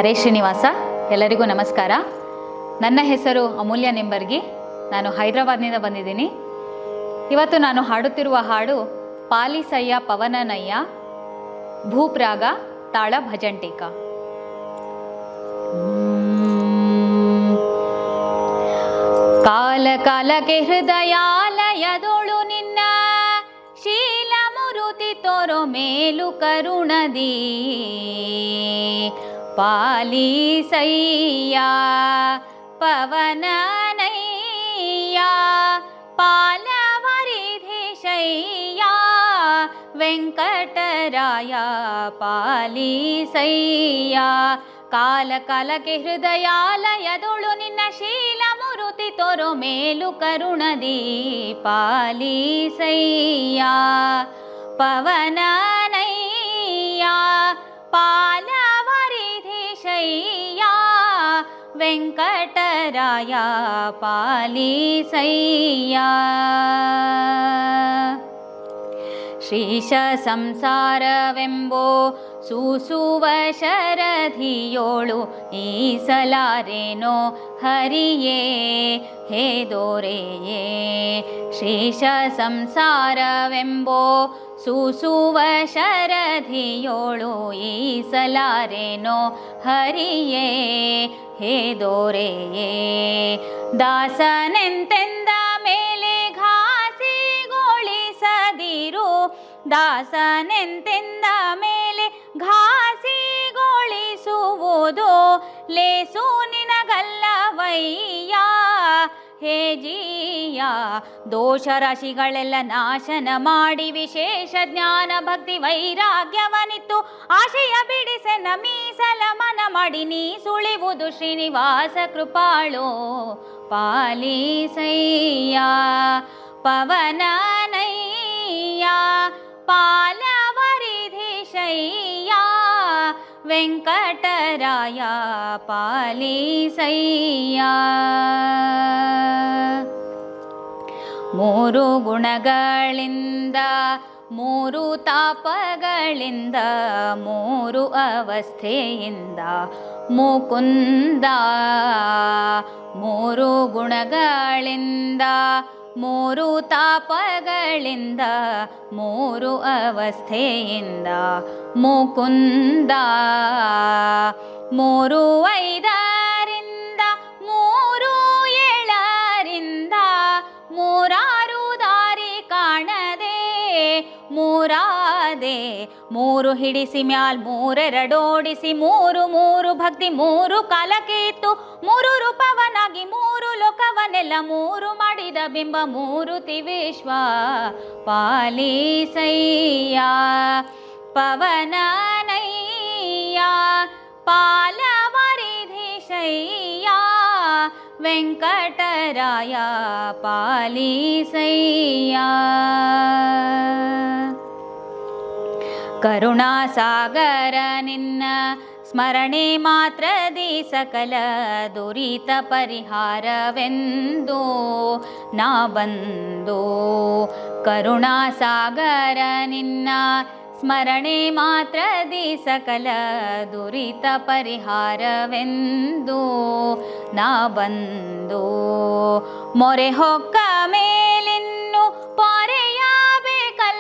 ಹರೇ ಶ್ರೀನಿವಾಸ. ಎಲ್ಲರಿಗೂ ನಮಸ್ಕಾರ. ನನ್ನ ಹೆಸರು ಅಮೂಲ್ಯ ನೆಂಬರ್ಗಿ. ನಾನು ಹೈದರಾಬಾದ್ನಿಂದ ಬಂದಿದ್ದೀನಿ. ಇವತ್ತು ನಾನು ಹಾಡುತ್ತಿರುವ ಹಾಡು ಪಾಲಿಸಯ್ಯ ಪವನನಯ್ಯ, ಭೂಪ್ರಾಗ, ತಾಳ ಭಜಂಟಿಕ. ಕಾಲ ಕಾಲಕ್ಕೆ ಹೃದಯಾಲಯದೊಳು ನಿನ್ನ ಶೀಲ ಮುರುತಿ ತೋರೋ ಮೇಲು ಕರುಣದಿ ಪಾಲಿಸಯ್ಯ ಪವನನಯ್ಯ ಪಾಲವರಿಧಿಶಯ್ಯ ವೆಂಕಟರಾಯ ಪಾಲಿಸಯ್ಯ. ಕಾಲ ಕಾಲಕ್ಕೆ ಹೃದಯಾಲಯದೊಳು ನಿನ್ನ ಶೀಲ ಮುರುತಿ ತೋರೋ ಮೇಲು ಕರುಣದಿ ಪಾಲಿಸಯ್ಯ ಪವನನಯ್ಯ ಪಾಲವರಿಧಿಶಯ್ಯ ವೆಂಕಟರಾಯ ಪಾಲಿಸಯ್ಯ. ಶ್ರೀಶ ಸಂಸಾರವೆಂಬೋ ಸೂಸುವ ಶರಧಿಯೋಳು ಈಸಲಾರೇನೋ ಹರಿಯೇ ಹೇ ದೊರೆಯೇ. ಶ್ರೀಶ ಸಂಸಾರವೆಂಬೋ ಸೂಸುವ ಶರಧಿಯೋಳು ಈಸಲಾರೇನೋ ಹರಿಯೇ ಹೇ ದೊರೆಯೇ. ದಾಸನೆಂತೆಂದ ಮೇಲೆ ಘಾಸಿಗೊಳಿಸದಿರು, ದಾಸನೆಂತೆಂದ ಮೇಲೆ ಘಾಸಿಗೊಳಿಸುವುದು ಲೇಸು ನಿನಗಲ್ಲವಯ್ಯ ಹೇ ಜೀಯ. ದೋಷ ರಾಶಿಗಳೆಲ್ಲ ನಾಶನ ಮಾಡಿ ವಿಶೇಷ ಜ್ಞಾನ ಭಕ್ತಿ ವೈರಾಗ್ಯವನಿತ್ತು ಆಶಯ ಬಿಡಿಸೆನ್ನ ಮೀಸಲ ಮನ ಮಾಡಿ ನೀ ಸುಳಿವುದು ಶ್ರೀನಿವಾಸ ಕೃಪಾಳೋ ಪಾಲಿಸಯ್ಯ ಪವನನಯ್ಯ ಪಾಲವರಿಧಿಶಯ್ಯ ವೆಂಕಟರಾಯ ಪಾಲಿಸಯ್ಯ. ಮೂರು ಗುಣಗಳಿಂದ ಮೂರು ತಾಪಗಳಿಂದ ಮೂರು ಅವಸ್ಥೆಯಿಂದ ಮುಕುಂದ. ಮೂರು ಗುಣಗಳಿಂದ ಮೂರು ತಾಪಗಳಿಂದ ಮೂರು ಅವಸ್ಥೆಯಿಂದ ಮುಕುಂದ. ಮೂರು ಐದರಿಂದ ಮೂರು ಏಳರಿಂದ ಮೂರಾರು ದಾರಿ ಕಾಣದೆ ಮೂರಾದೆ. ಮೂರು ಹಿಡಿಸಿ ಮ್ಯಾಲ್ ಮೂರೆರಡೋಡಿಸಿ ಮೂರು ಮೂರು ಭಕ್ತಿ ಮೂರು ಕಾಲಕ್ಕೆ ಇತ್ತು ಮೂರು ರೂಪವನಾಗಿ ಮೂರು ಲೋಕವನ್ನೆಲ್ಲ ಮೂರು ಮಾಡಿದ ಬಿಂಬ ಮೂರುತಿ ವಿಶ್ವ ಪಾಲಿಸಯ್ಯ ಪವನನಯ್ಯ ಪಾಲವರಿಧಿಶಯ್ಯ ವೆಂಕಟರಾಯ ಪಾಲಿಸಯ್ಯ. ಕರುಣಾಸಾಗರ ನಿನ್ನ ಸ್ಮರಣೆ ಮಾತ್ರದಿ ಸಕಲ ದುರಿತ ಪರಿಹಾರವೆಂದು ನಾ ಬಂದು. ಕರುಣಾಸಾಗರ ನಿನ್ನ ಸ್ಮರಣೆ ಮಾತ್ರದಿ ಸಕಲ ದುರಿತ ಪರಿಹಾರವೆಂದು ನಾ ಬಂದು. ಮೊರೆ ಹೊಕ್ಕ ಮೇಲಿನ್ನು ಪೊರೆಯಬೇಕಲ್ಲದೆ,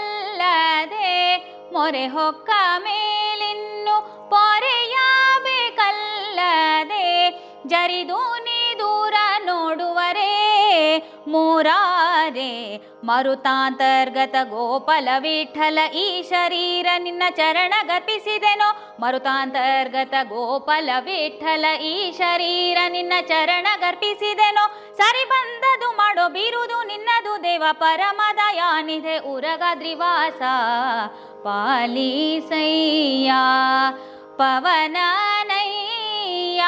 ಮೊರೆ ಹೊಕ್ಕ ಮೇಲಿನ್ನು ಪೊರೆಯಬೇಕಲ್ಲದೆ ಜರಿದು ನೀ ದೂರ ನೋಡುವರೇ ಮೂರಾರೆ. ಮರುತಾಂತರ್ಗತ ಗೋಪಾಲ ವಿಠಲ ಈ ಶರೀರ ನಿನ್ನ ಚರಣ ಗರ್ಪಿಸಿದೆನೋ. ಮರುತಾಂತರ್ಗತ ಗೋಪಾಲ ವಿಠಲ ಈ ಶರೀರ ನಿನ್ನ ಚರಣ ಗರ್ಪಿಸಿದೆನೋ. ಸರಿ ಬಂದದು ಮಾಡೋ ಬೀರುದು ನಿನ್ನದು ದೇವ ಪರಮದಯಾನಿಧೆ ಉರಗಾದ್ರಿವಾಸ ಪಾಲಿಸಯ್ಯ ಪವನನಯ್ಯ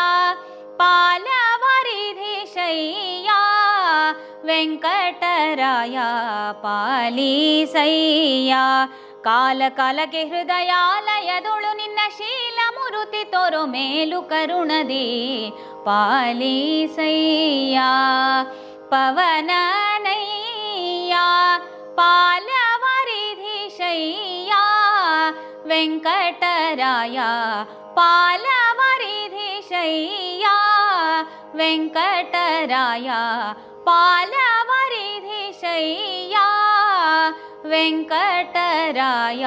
ಪಾಲವರಿಧಿಶಯ್ಯ ವೆಂಕಟರಾಯ ಪಾಲಿಸಯ್ಯ. ಕಾಲ ಕಾಲಕ್ಕೆ ಹೃದಯಾಲಯದೊಳು ನಿನ್ನ ಶೀಲ ಮುರುತಿ ತೋರೋ ಮೇಲು ಕರುಣದಿ ಪಾಲಿಸಯ್ಯ ಪವನನಯ್ಯ ಪಾಲವರಿಧಿಶಯ್ಯ ವೆಂಕಟರಾಯ ಪಾಲವರಿಧಿ ಶಯ್ಯಾ ವೆಂಕಟರಾಯ ಪಾಲವರಿಧಿ ಶಯ್ಯಾ ವೆಂಕಟರಾಯ